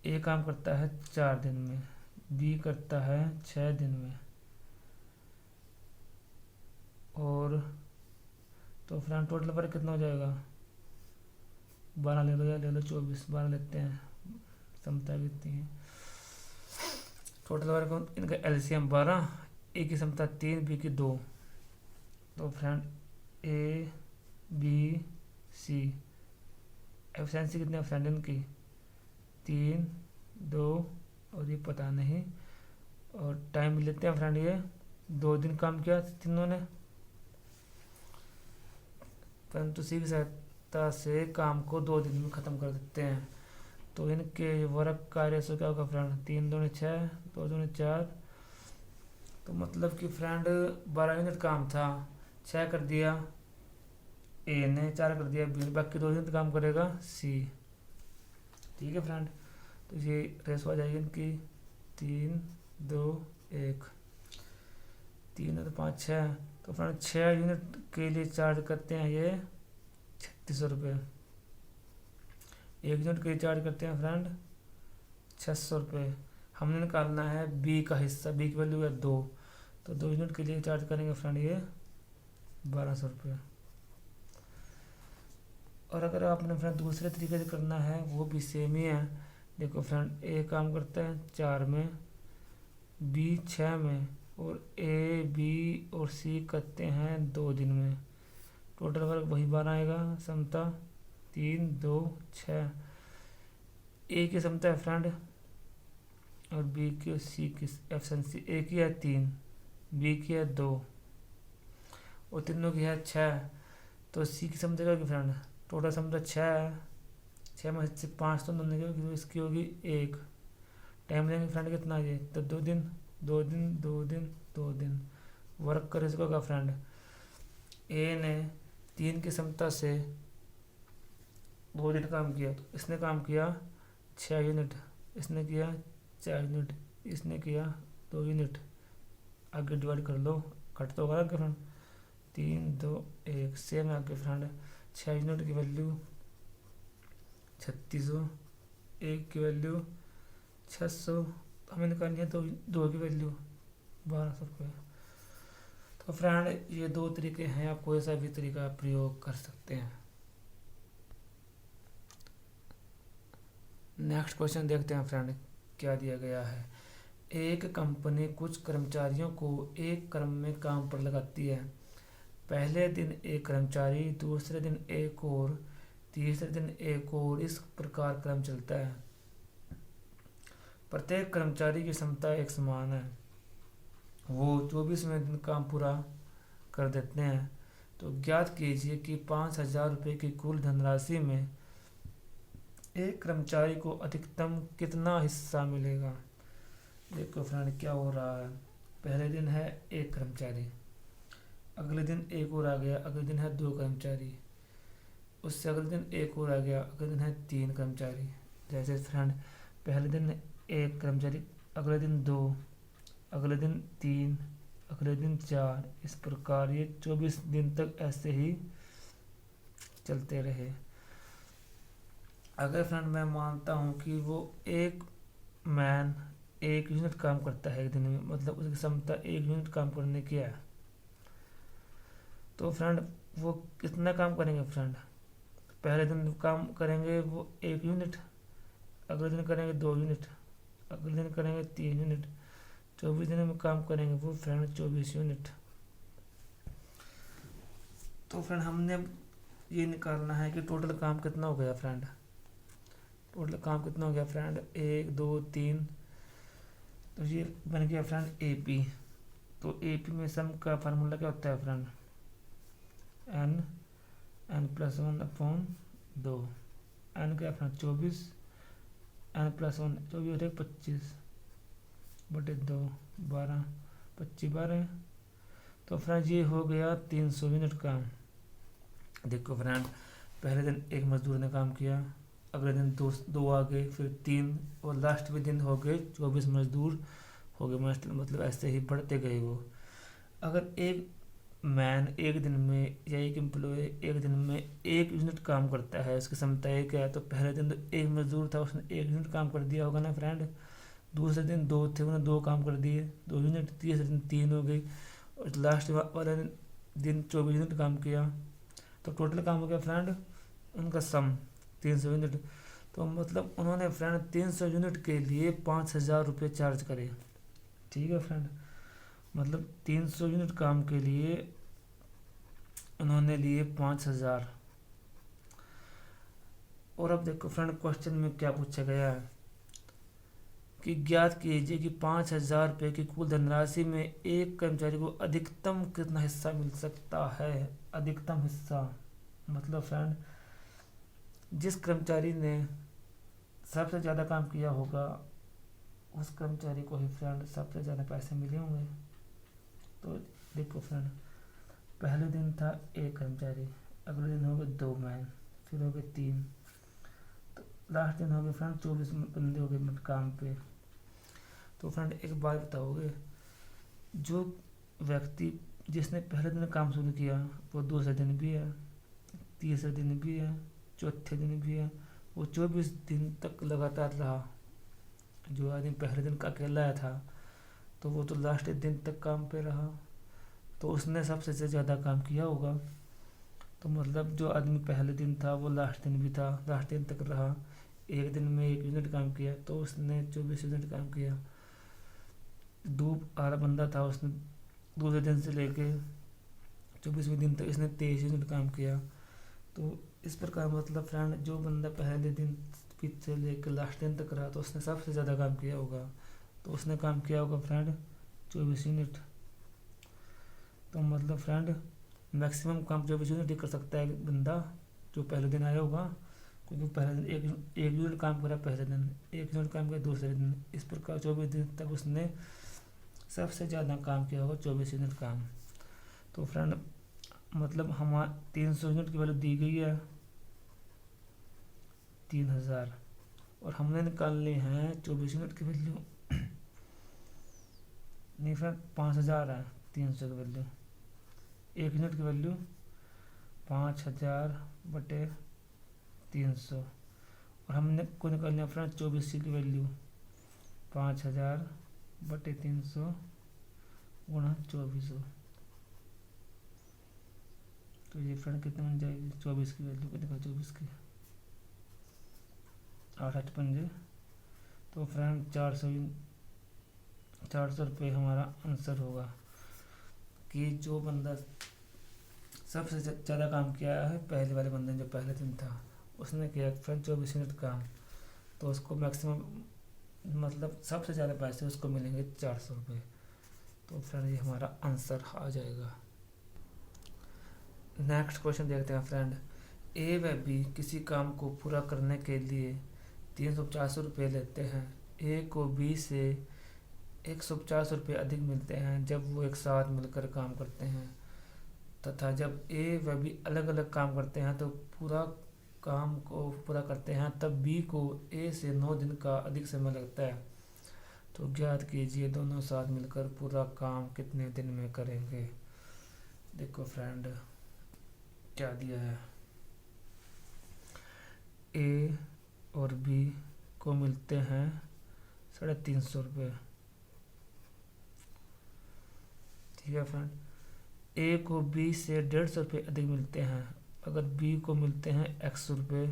ए काम करता है 4 दिन में, बी करता है 6 दिन में, और तो फ्रेंड टोटल पर कितना हो जाएगा? 12 ले लो या ले लो 24, 12 लेते हैं, समता कितनी है? टोटल वर्क इनका एलसीएम 12, ए की समता 3, बी की 2। तो friend A B C efficiency कितनी है फ्रेंड इनकी? 3 2 और ये पता नहीं। और टाइम लेते हैं फ्रेंड, ये 2 दिन काम किया तीनों ने, परंतु सी की सहायता से काम को 2 दिन में ख़त्म कर देते हैं। तो इनके वर्क का रेशो क्या होगा फ्रेंड? 3 दूनी 6, 2 दूनी 4। तो मतलब कि फ्रेंड 12 यूनिट काम था, 6 कर दिया ए ने, 4 कर दिया बी ने, बाकी 2 यूनिट काम करेगा सी। ठीक है फ्रेंड, तो ये रेशो आ जाएगी इनकी 3 2 1, 3 और 5 6। तो फ्रेंड 6 यूनिट के लिए चार्ज करते हैं ये 3600 रुपये, 1 यूनिट के लिए चार्ज करते हैं फ्रेंड 600 रुपये। हमने निकालना है बी का हिस्सा, बी की वैल्यू है 2, तो 2 यूनिट के लिए चार्ज करेंगे फ्रेंड ये 1200 रुपये। और अगर आपने फ्रेंड दूसरे तरीके से करना है वो भी सेम ही है। देखो फ्रेंड, ए काम करता है 4 में, बी 6 में, और ए बी और सी करते हैं 2 दिन में। टोटल वर्क वही 12 आएगा, समता 3 2 6। ए की समता है फ्रेंड और बी की और सी की एफिशिएंसी, ए की है 3, बी की है 2 और तीनों की है 6। तो सी की समता क्या होगी फ्रेंड? टोटल समता 6 है, 6 में से 5 तो दोनों की होगी, तो इसकी होगी 1। टाइम लेंगे फ्रेंड कितना ये? तो 2 दिन 2 दिन 2 दिन 2 दिन। वर्क करे इसको होगा फ्रेंड, ए ने 3 की समता से 2 दिन काम किया, तो इसने काम किया 6 यूनिट, इसने किया 4 यूनिट, इसने किया 2 यूनिट। आगे डिवाइड कर लो, कट तो होगा आगे फ्रेंड, 3 2 1 सेम आगे फ्रेंड। 6 यूनिट की वैल्यू 3600, 1 की वैल्यू 600, हमें निकालनी है 2 की वैल्यू 1200 रुपये। तो फ्रेंड ये 2 तरीके हैं, आप कोई सा भी तरीका प्रयोग कर सकते हैं। नेक्स्ट क्वेश्चन देखते हैं फ्रेंड, क्या दिया गया है। एक कंपनी कुछ कर्मचारियों को एक क्रम में काम पर लगाती है। पहले दिन एक कर्मचारी, दूसरे दिन एक और, तीसरे दिन एक और, इस प्रकार क्रम चलता है। प्रत्येक कर्मचारी की क्षमता एक समान है, वो 24वें दिन काम पूरा कर देते हैं। तो ज्ञात कीजिए कि 5000 रुपये की कुल धनराशि में एक कर्मचारी को अधिकतम कितना हिस्सा मिलेगा। देखो फ्रेंड क्या हो रहा है, पहले दिन है एक कर्मचारी, अगले दिन एक और आ गया, अगले दिन है दो कर्मचारी, उससे अगले दिन एक और आ गया, अगले दिन है तीन कर्मचारी। जैसे फ्रेंड पहले दिन एक कर्मचारी, अगले दिन दो, अगले दिन तीन, अगले दिन चार, इस प्रकार ये 24 दिन तक ऐसे ही चलते रहे। अगर फ्रेंड मैं मानता हूँ कि वो एक मैन 1 यूनिट काम करता है एक दिन में, मतलब उसकी क्षमता 1 यूनिट काम करने की है, तो फ्रेंड वो कितना काम करेंगे फ्रेंड। पहले दिन काम करेंगे वो 1 यूनिट, अगले दिन करेंगे 2 यूनिट, अगले दिन करेंगे 3 यूनिट, 24 दिन में काम करेंगे वो फ्रेंड 24 यूनिट। तो फ्रेंड हमने अब ये निकालना है कि टोटल काम कितना हो गया फ्रेंड। टोटल काम कितना हो गया फ्रेंड, 1 2 3, तो ये बन गया फ्रेंड AP। तो AP में सम का फार्मूला क्या होता है फ्रेंड, n+1/2, n क्या फ्रेंड 24, n+1 24 है 25/2, 12, 25 12। तो फ्रेंड ये हो गया 300 यूनिट काम। देखो फ्रेंड पहले दिन एक मजदूर ने काम किया, अगले दिन दो आ गए, फिर 3, और लास्ट में दिन हो गए 24 मजदूर हो गए, मतलब ऐसे ही बढ़ते गए वो। अगर एक मैन एक दिन में या एक एम्प्लॉय एक दिन में 1 यूनिट काम करता है, उसकी क्षमता एक है, तो पहले दिन तो एक मजदूर था उसने 1 यूनिट काम कर दिया होगा ना फ्रेंड। दूसरे दिन दो थे, उन्होंने 2 काम कर दिए, 2 यूनिट। तीसरे दिन 3 हो गई, और लास्ट वाले दिन 24 यूनिट काम किया। तो टोटल काम हो गया फ्रेंड उनका सम 300 यूनिट। तो मतलब उन्होंने फ्रेंड 300 यूनिट के लिए 5000 रुपये चार्ज करे। ठीक है फ्रेंड, मतलब 300 यूनिट काम के लिए उन्होंने लिए 5000। और अब देखो फ्रेंड क्वेश्चन में क्या पूछा गया है कि ज्ञात कीजिए कि 5000 रुपये की कुल धनराशि में एक कर्मचारी को अधिकतम कितना हिस्सा मिल सकता है। अधिकतम हिस्सा मतलब फ्रेंड जिस कर्मचारी ने सबसे ज़्यादा काम किया होगा उस कर्मचारी को ही फ्रेंड सबसे ज़्यादा पैसे मिले होंगे। तो देखो फ्रेंड पहले दिन था एक कर्मचारी, अगले दिन हो गए 2 मैन, फिर हो गए 3, तो लास्ट दिन हो गए फ्रेंड 24 बंदे हो गए काम पे। तो फ्रेंड एक बात बताओगे, जो व्यक्ति जिसने पहले दिन काम शुरू किया वो दूसरे दिन भी है, तीसरे दिन भी है, चौथे दिन भी है, वो 24 दिन तक लगातार रहा। जो आदमी पहले दिन का अकेला आया था तो वो तो लास्ट दिन तक काम पे रहा, तो उसने सबसे ज़्यादा काम किया होगा। तो मतलब जो आदमी पहले दिन था वो लास्ट दिन भी था, लास्ट दिन तक रहा, एक दिन में 1 यूनिट काम किया, तो उसने 24 यूनिट काम किया। धूप आ रहा बंदा था, उसने दूसरे दिन से लेके 24वें दिन तक इसने 23 यूनिट काम किया। तो इस प्रकार मतलब फ्रेंड जो बंदा पहले दिन से लेकर लास्ट दिन तक रहा तो उसने सबसे ज़्यादा काम किया होगा, तो उसने काम किया होगा फ्रेंड 24 यूनिट। तो मतलब फ्रेंड मैक्सिमम काम 24 यूनिट ही कर सकता है बंदा जो पहले दिन आया होगा, क्योंकि पहले दिन एक यूनिट काम करा, पहले दिन 1 यूनिट काम किया, दूसरे दिन। इस प्रकार 24 दिन तक उसने सबसे ज़्यादा काम किया होगा 24 यूनिट काम। तो फ्रेंड मतलब हमारा 300 यूनिट की वैल्यू दी गई है 3000, और हमने निकालनी है 24 यूनिट की वैल्यू। नहीं फ्रेंड 5000 है 300 की वैल्यू, 1 यूनिट की वैल्यू 5000/300, और हमने को निकालनी है फ्रेंड 24 की वैल्यू 5000/300 गुणा 2400। तो ये फ्रेंड कितने बन जाएगी, 24 की वैल्यू कितने, 24 की 8 पंजे, तो फ्रेंड 400 रुपये हमारा आंसर होगा। कि जो बंदा सबसे ज़्यादा काम किया है पहले वाले बंदे ने, जो पहले दिन था उसने किया फ्रेंड 24 यूनिट काम, तो उसको मैक्सिमम मतलब सबसे ज़्यादा पैसे उसको मिलेंगे 400 रुपये। तो फ्रेंड ये हमारा आंसर आ जाएगा। नेक्स्ट क्वेश्चन देखते हैं फ्रेंड, ए व बी किसी काम को पूरा करने के लिए 350 रुपये लेते हैं। ए को बी से 150 रुपये अधिक मिलते हैं जब वो एक साथ मिलकर काम करते हैं, तथा जब ए व बी अलग अलग काम करते हैं तो पूरा काम को पूरा करते हैं, तब बी को ए से 9 दिन का अधिक समय लगता है। तो ज्ञात कीजिए दोनों साथ मिलकर पूरा काम कितने दिन में करेंगे। देखो फ्रेंड क्या दिया है, ए और बी को मिलते हैं 350 रुपये। ठीक है फ्रेंड, ए को बी से 150 रुपये अधिक मिलते हैं। अगर बी को मिलते हैं x रुपये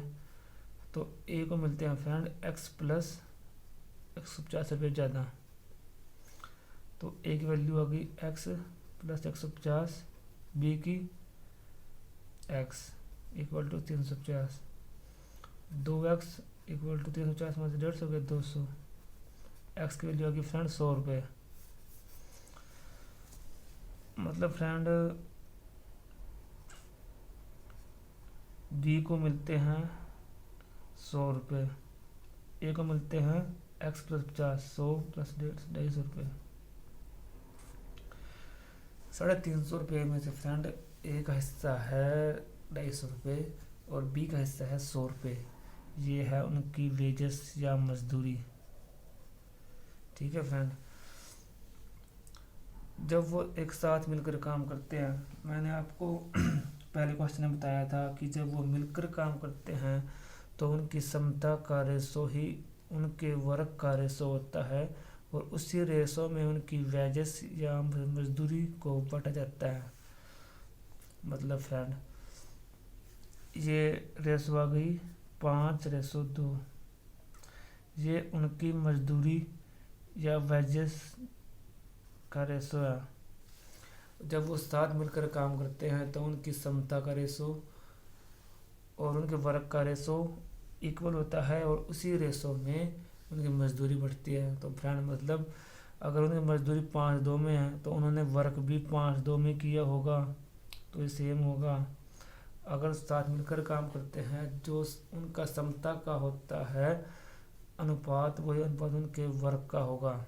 तो ए को मिलते हैं फ्रेंड x प्लस 150 रुपये ज़्यादा। तो ए की वैल्यू आ गई x प्लस 150, बी की x equal to 350। 2x equal to 350 में से 150 गए 200। x की वैल्यू आ गई फ्रेंड 100 रुपये। मतलब फ्रेंड बी को मिलते हैं 100 रुपये, ए को मिलते हैं x प्लस 50, 100 प्लस 150 रुपये। 350 रुपये में से फ्रेंड ए का हिस्सा है 250 रुपये और बी का हिस्सा है 100 रुपये। ये है उनकी वेजेस या मजदूरी। ठीक है फ्रेंड, जब वो एक साथ मिलकर काम करते हैं, मैंने आपको पहले क्वेश्चन में बताया था कि जब वो मिलकर काम करते हैं तो उनकी समता का रेशो ही उनके वर्क का रेशो होता है और उसी रेशो में उनकी वेजेस या मजदूरी को बांटा जाता है। मतलब फ्रेंड ये रेशो आ गई 5:2। ये उनकी मजदूरी या वेजेस का रेशो है। जब वो साथ मिलकर काम करते हैं तो उनकी समता का रेशो और उनके वर्क का रेशो इक्वल होता है और उसी रेशो में उनकी मजदूरी बढ़ती है। तो फ्रेंड मतलब अगर उनकी मजदूरी 5:2 में है तो उन्होंने वर्क भी 5:2 में किया होगा, तो ये सेम होगा। अगर साथ मिलकर काम करते हैं जो उनका समता का होता है अनुपात, वही अनुपात उनके वर्क का होगा।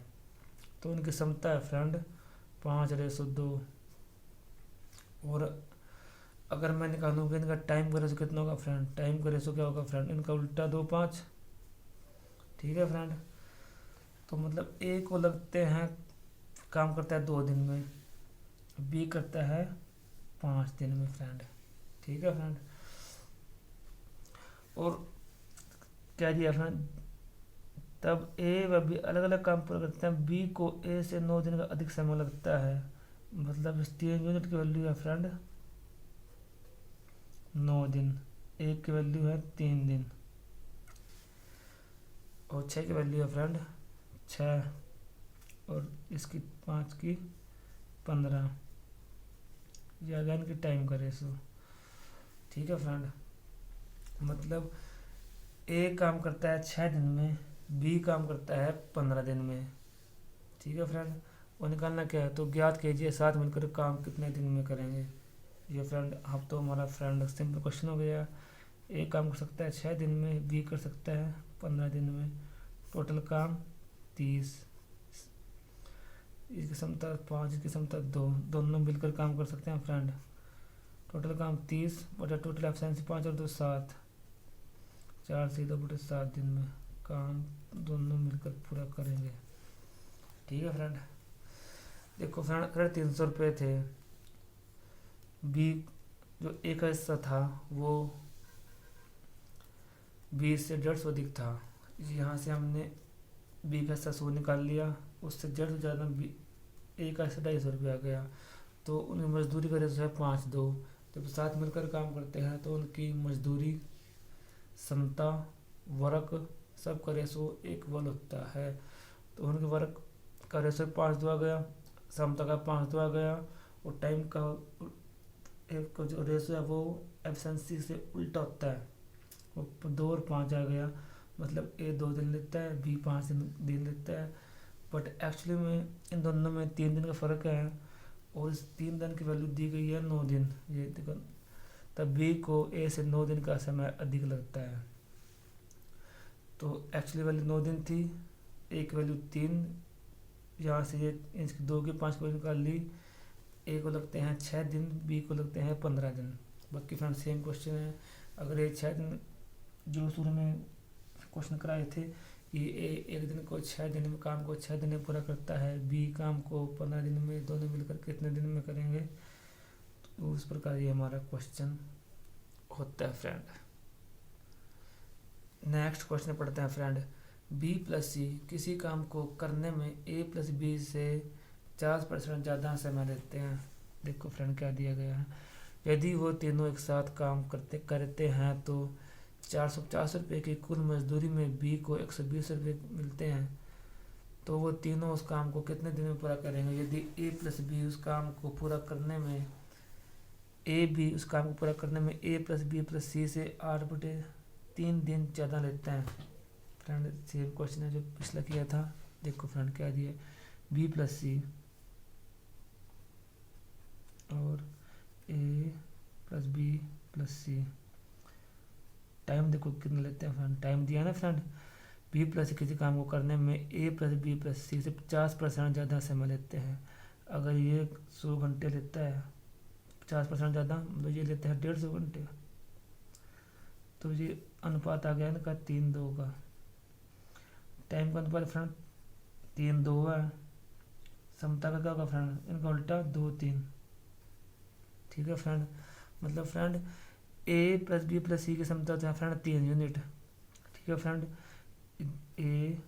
तो उनकी समता है फ्रेंड 5:2। और अगर मैं निकालूँ कि इनका टाइम का रेशो कितना होगा फ्रेंड, टाइम का रेशो क्या होगा फ्रेंड, इनका उल्टा 2:5। ठीक है फ्रेंड, तो मतलब ए को लगते हैं काम करता है 2 दिन में, बी करता है 5 दिन में फ्रेंड। ठीक है फ्रेंड, और क्या दिया फ्रेंड, तब ए व बी अलग अलग काम पूरा करते हैं, बी को ए से 9 दिन का अधिक समय लगता है। मतलब इस 3 यूनिट की वैल्यू है फ्रेंड 9 दिन, ए की वैल्यू है 3 दिन और 6 की वैल्यू है फ्रेंड 6 और इसकी 5 की 15। ये आ गया इनकी टाइम का रेशो। ठीक है फ्रेंड, मतलब ए काम करता है 6 दिन में, बी काम करता है 15 दिन में। ठीक है फ्रेंड, वो निकालना क्या है, तो ज्ञात कीजिए साथ मिलकर काम कितने दिन में करेंगे। ये फ्रेंड अब तो हमारा फ्रेंड सिंपल क्वेश्चन हो गया। ए काम कर सकता है 6 दिन में, बी कर सकता है 15 दिन में, टोटल काम 30। इसकी क्षमता 5, इसकी क्षमता 2, दोनों मिलकर काम कर सकते हैं फ्रेंड। टोटल काम 30 बटा टोटल एफिशिएंसी 5 और 2 7, 4 से 2 बटे 7 दिन में काम दोनों मिलकर पूरा करेंगे। ठीक है फ्रेंड, देखो फ्रेंड अगर 300 रुपये थे, बी जो एक हिस्सा था वो 20 से 150 अधिक था। यहाँ से हमने बी का हिस्सा 100 निकाल लिया, उससे 150 ज़्यादा ए का हिस्सा 250 रुपये आ गया। तो उनकी मजदूरी का रेशो है 5:2। जब साथ मिलकर काम करते हैं तो उनकी मजदूरी, समता, वर्क सब का रेशो इक्वल होता है। तो उनके वर्क का रेशो 5:2 आ गया, समता का 5:2 आ गया और टाइम का एक जो रेशो है वो एफिशिएंसी से उल्टा होता है, वो 2 और 5 आ गया। मतलब ए 2 दिन लेता है, बी 5 दिन लेता है, बट एक्चुअली में इन दोनों में 3 दिन का फ़र्क है और इस 3 दिन की वैल्यू दी गई है 9 दिन। ये देखो तब बी को ए से 9 दिन का समय अधिक लगता है। तो एक्चुअली वैल्यू 9 दिन थी, ए की वैल्यू 3, यहाँ से ये इसकी 2 की 5 की वैल्यू निकाल ली। ए को लगते हैं 6 दिन, बी को लगते हैं 15 दिन। बाकी फ्रेंड सेम क्वेश्चन है। अगर ये 6 दिन जो शुरू में क्वेश्चन कराए थे कि ए एक दिन को 6 दिन में काम को 6 दिन में पूरा करता है, बी काम को 15 दिन में, दोनों मिलकर कितने दिन में करेंगे, तो उस प्रकार ये हमारा क्वेश्चन होता है फ्रेंड। नेक्स्ट क्वेश्चन पढ़ते हैं फ्रेंड। बी प्लस सी किसी काम को करने में ए प्लस बी से 50% ज़्यादा समय लेते हैं। देखो फ्रेंड क्या दिया गया है, यदि वो तीनों एक साथ काम करते हैं तो 450 रुपये की कुल मजदूरी में बी को 120 रुपये मिलते हैं, तो वो तीनों उस काम को कितने दिन में पूरा करेंगे। यदि ए प्लस बी उस काम को पूरा करने में ए प्लस बी प्लस सी से 8/3 दिन ज़्यादा लेते हैं। फ्रेंड सेम क्वेश्चन है जो पिछला किया था। देखो फ्रेंड क्या दिया, बी प्लस सी और ए प्लस बी प्लस सी, टाइम देखो कितना लेते हैं फ्रेंड, टाइम दिया ना फ्रेंड। बी प्लस किसी काम को करने में ए प्लस बी प्लस सी से 50% ज़्यादा समय लेते हैं। अगर ये 100 घंटे लेता है, 50% ज़्यादा मतलब ये लेते हैं 150 घंटे, तो ये अनुपात आ गया इनका 3:2 का। टाइम का अनुपात फ्रेंड 3:2 है। समता का क्या होगा फ्रेंड, इनका उल्टा 2:3। ठीक है फ्रेंड, मतलब फ्रेंड ए प्लस बी प्लस सी की समता होता है फ्रेंड 3 यूनिट। ठीक है फ्रेंड, ए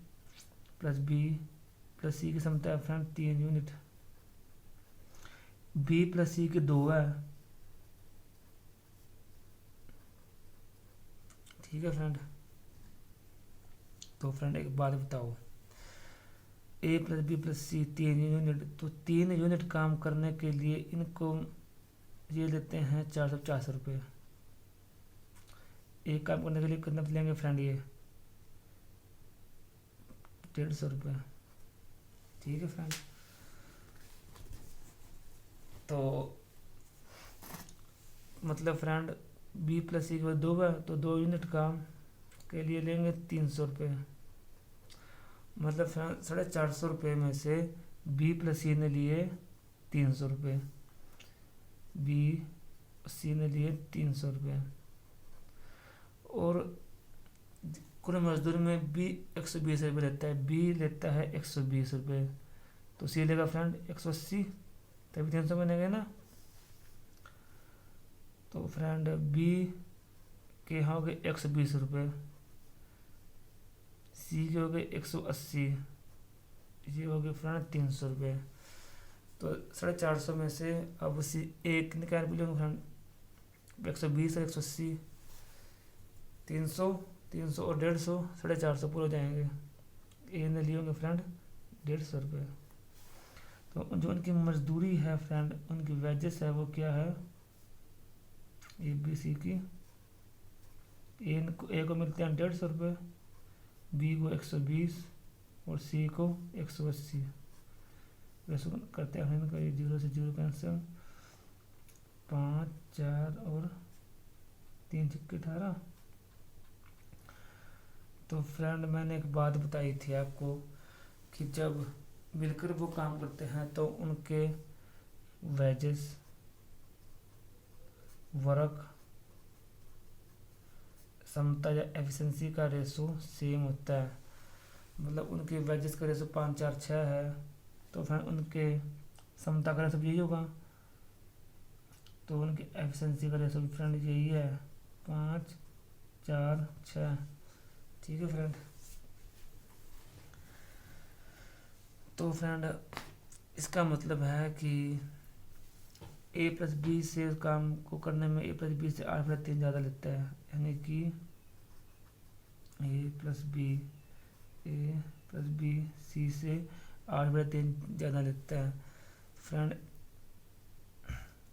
प्लस बी प्लस सी की समता है फ्रेंड 3 यूनिट। बी प्लस सी की 2 है। ठीक है फ्रेंड, तो फ्रेंड एक बात बताओ, ए प्लस बी प्लस सी 3 यूनिट, तो 3 यूनिट काम करने के लिए इनको ये लेते हैं 450 रुपये। एक काम करने के लिए कितना लेंगे फ्रेंड, ये 150 रुपये। ठीक है फ्रेंड, तो मतलब फ्रेंड बी प्लस सी के बाद 2 है, तो 2 यूनिट काम के लिए लेंगे 300 रुपये। मतलब फ्रेंड 450 रुपये में से बी प्लस सी ने लिए 300 रुपये, बी सी ने लिए 300 रुपये, और कुल मजदूरी में बी 120 रुपये लेता है, बी लेता है 120 रुपये, तो सी लेगा फ्रेंड 180, तभी 300 बनेगा ना। तो फ्रेंड बी के यहाँ हो गए 120 रुपये, सी के हो गए 180, ये हो गए फ्रेंड 300 रुपये। तो 450 में से अब सी एक निकाल बोलेंगे फ्रेंड, 120 और 180, 300 और 150, 450 पूरे हो जाएंगे। ए ने लिए होंगे फ्रेंड 150 रुपये। तो जो उनकी मजदूरी है फ्रेंड, उनकी वेजेस है वो क्या है, ए बी सी की, ए को मिलते हैं 150 रुपये, बी को 120 और सी को 180। वैसे करते हैं इनका, 0 से 0 कैंसिल, 5 4 और 3 छक्के 18। तो फ्रेंड मैंने एक बात बताई थी आपको कि जब मिलकर वो काम करते हैं तो उनके वेजेस, वर्क, समता या एफिशिएंसी का रेशो सेम होता है। मतलब उनके वेजेस का रेशो 5 4 6 है, तो फ्रेंड उनके समता का रेशो यही होगा, तो उनकी एफिशिएंसी का रेशो भी फ्रेंड यही है 5 4 6। ठीक है फ्रेंड, तो फ्रेंड इसका मतलब है कि ए प्लस बी से काम को करने में ए प्लस बी से 8/3 ज़्यादा लेता है, यानी कि ए प्लस बी सी से 8/3 ज़्यादा लेता है। फ्रेंड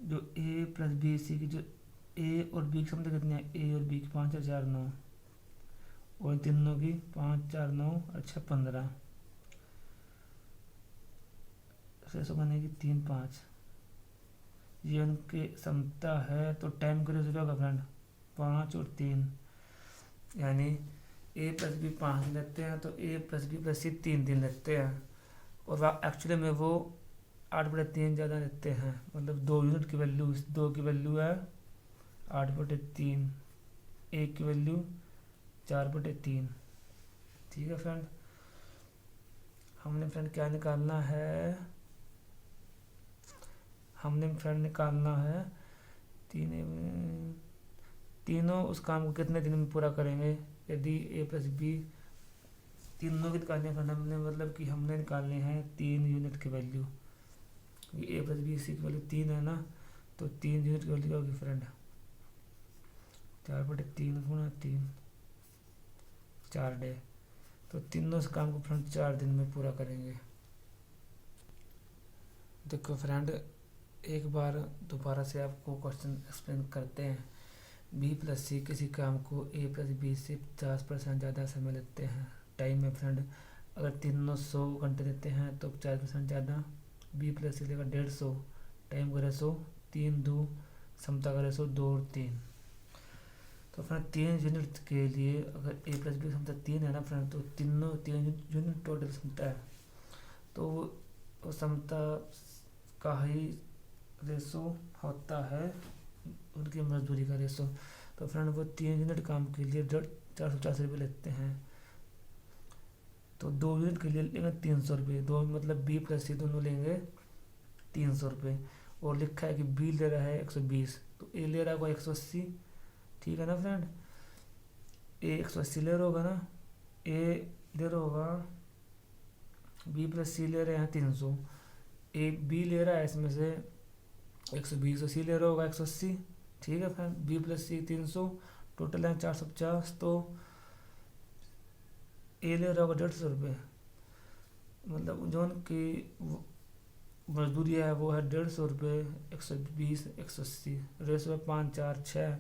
जो ए प्लस बी सी की जो ए और बी की क्षमता कितनी है, ए और बी की 5 और 4 9, और तीनों की 5 4 9 और 6 15, शेष बनेगी 3 5, ये उनकी समता है, तो टाइम का रेशो होगा फ्रेंड 5 और 3, यानी ए प्लस बी 5 दिन लगते हैं तो ए प्लस बी प्लस सी 3 दिन लगते हैं, और एक्चुअली में वो 8/3 ज़्यादा लेते हैं, मतलब 2 यूनिट की वैल्यू, 2 की वैल्यू है 8/3, 1 की वैल्यू 4/3। ठीक है फ्रेंड, हमने फ्रेंड क्या निकालना है, हमने फ्रेंड निकालना है तीनों उस काम को कितने दिन में पूरा करेंगे। यदि ए प्लस बी तीनों की निकालनी है फ्रेंड, हमने मतलब कि हमने निकालनी है 3 यूनिट की वैल्यू, ए प्लस बी सी की वैल्यू 3 है ना, तो 3 यूनिट की वैल्यू होगी फ्रेंड 4/3 गुणा 3, 4 डे, तो तीनों इस काम को फ्रेंड 4 दिन में पूरा करेंगे। देखो फ्रेंड, एक बार दोबारा से आपको क्वेश्चन एक्सप्लेन करते हैं। बी प्लस सी किसी काम को ए प्लस बी से 50% ज़्यादा समय लेते हैं टाइम में फ्रेंड। अगर तीनों 100 घंटे देते हैं तो 50% ज़्यादा। बी प्लस सी लेगा 150, टाइम का रेशो 3:2, क्षमता का रेशो 2 और 3। तो फ्रेंड 3 यूनिट के लिए अगर ए प्लस बी क्षमता 3 है ना फ्रेंड, तो तीनों 3 यूनिट टोटल क्षमता है, तो वो क्षमता का ही रेशो होता है उनकी मजदूरी का रेशो। तो फ्रेंड वो 3 यूनिट काम के लिए 450 रुपये लेते हैं, तो 2 यूनिट के लिए लेंगे 300 रुपये, दो मतलब बी प्लस सी दोनों लेंगे 300 रुपये। और लिखा है कि बी ले रहा है 120, तो ए ले रहा होगा 180, ठीक है ना फ्रेंड, ए 180 ले रहा होगा ना, ए ले रहा होगा, बी प्लस सी ले रहे हैं 300, ए बी ले रहा है इसमें से 120, सी ले रहा होगा 180, ठीक है फ्रेंड, बी प्लस सी 300, टोटल है 450, तो ए ले रहा होगा 150 रुपये, मतलब जो उनकी मजदूरी है वो है 150 रुपये, 120, 180, रेशो है 5, 4, 6।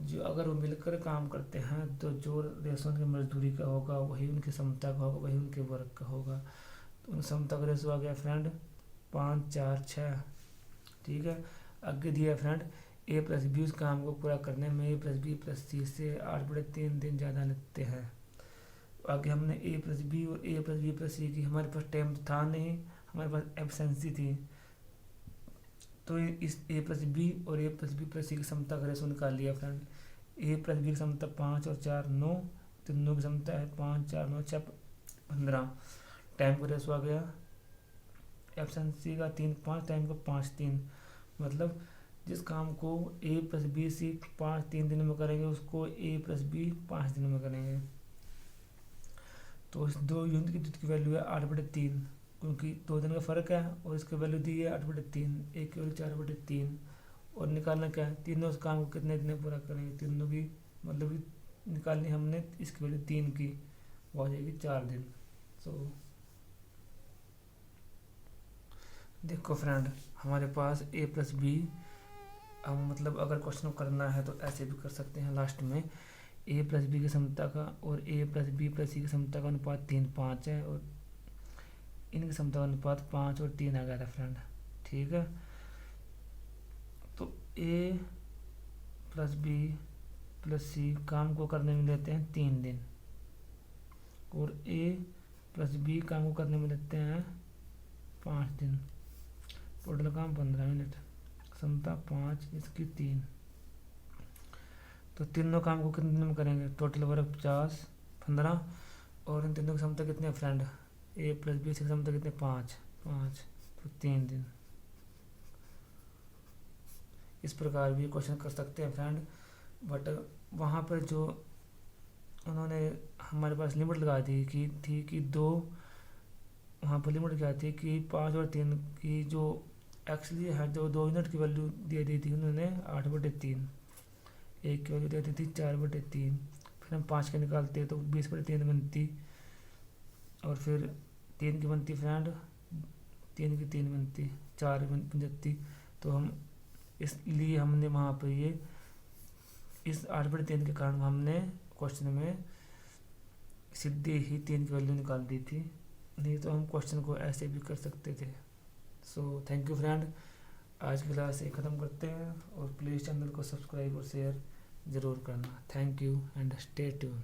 जो अगर वो मिलकर काम करते हैं तो जो रेशो उनकी मजदूरी का होगा वही उनकी क्षमता का होगा, वही उनके वर्क का होगा। तो उन क्षमता का रेशो आ गया फ्रेंड 5, 4, 6, ठीक है। आगे दिया फ्रेंड ए प्लस बी उस काम को पूरा करने में ए प्लस बी प्लस सी से 8/3 दिन ज़्यादा लगते हैं। आगे हमने ए प्लस बी और ए प्लस बी प्लस सी की, हमारे पास टाइम था नहीं, हमारे पास एब्सेंसी थी, तो इस ए प्लस बी और ए प्लस बी प्लस सी की क्षमता का रेशो निकाल लिया फ्रेंड। ए प्लस बी की क्षमता 5 और 4 9, तीनों की क्षमता है 5, 4, 9, 6, 15। टाइम का रेशो आ गया एब्सेंसी का 3, 5, टाइम का 5, 3, मतलब जिस काम को ए प्लस बी सी 5, 3 दिन में करेंगे उसको ए प्लस बी 5 दिन में करेंगे। तो इस 2 यूनिट की वैल्यू है 8/3, क्योंकि 2 दिन का फ़र्क है, और इसकी वैल्यू दी है 8/3, एक की वैल्यू 4/3। और निकालना क्या है, तीनों उस काम को कितने दिन में पूरा करेंगे, तीनों की मतलब कि निकालनी हमने इसकी वैल्यू 3 की, वो आ जाएगी 4 दिन। सो देखो फ्रेंड, हमारे पास ए प्लस बी, हम मतलब अगर क्वेश्चन करना है तो ऐसे भी कर सकते हैं। लास्ट में ए प्लस बी की क्षमता का और ए प्लस बी प्लस सी की क्षमता का अनुपात 3:5 है, और इनकी क्षमता का अनुपात 5 और 3 आ गया था फ्रेंड, ठीक है। तो ए प्लस बी प्लस सी काम को करने में लेते हैं 3 दिन, और ए प्लस बी काम को करने में लेते हैं 5 दिन, टोटल काम 15 मिनट, क्षमता 5, इसकी 3। तो तीनों काम को कितने दिन में करेंगे, टोटल वर्क 50, 15, और इन तीनों की क्षमता कितनी है फ्रेंड, ए प्लस बी की क्षमता कितनी, 5, 5, तो 3 दिन। इस प्रकार भी क्वेश्चन कर सकते हैं फ्रेंड, बट वहाँ पर जो उन्होंने हमारे पास लिमिट लगा दी कि 2, वहाँ पर लिमिट क्या थी कि 5 और 3 की जो एक्चुअली है, जो 2 यूनिट की वैल्यू दे दी थी उन्होंने 8/3, एक की वैल्यू देती थी 4/3, फिर हम 5 के निकालते तो 20/3 बनती, और फिर 3 की बनती फ्रेंड, 3 की 3 बनती, 4 बन जाती। तो हम इसलिए हमने वहाँ पर ये इस 8/3 के कारण हमने क्वेश्चन में सीधे ही 3 की वैल्यू निकाल दी थी, नहीं तो हम क्वेश्चन को ऐसे भी कर सकते थे। सो थैंक यू फ्रेंड, आज की क्लास ये ख़त्म करते हैं और प्लीज़ चैनल को सब्सक्राइब और शेयर ज़रूर करना। Thank you and stay tune.